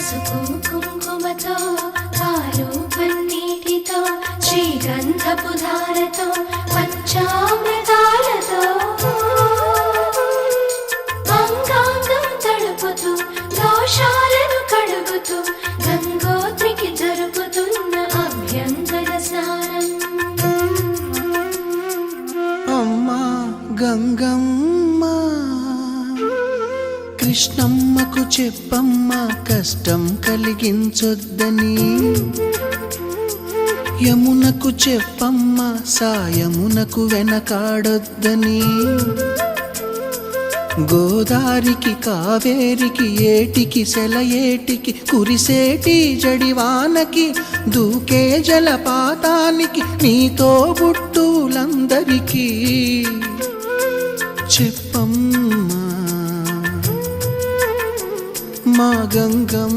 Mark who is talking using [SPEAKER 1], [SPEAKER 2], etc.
[SPEAKER 1] పసుపు కుంకుమతో పాలు పన్నీటితో శ్రీగంధపు ధారతో పంచామృతాలతో అంగాంగం తడుపుతూ దోషాలను కడుగుతూ గంగోత్రికి జరుపుతున్న అభ్యంగన స్నానం.
[SPEAKER 2] అమ్మా గంగమ్మ కృష్ణమ్మకు చెప్పమ్మా కష్టం కలిగించొద్దని, యమునకు చెప్పమ్మా సాయమునకు వెనకాడొద్దని, గోదారికి కావేరికి ఏటికి సెలయేటికి కురిసేటి జడివానకి దూకే జలపాతానికి నీతో బుట్టులందరికీ చెప్పమ్మా మా గంగమ్మ.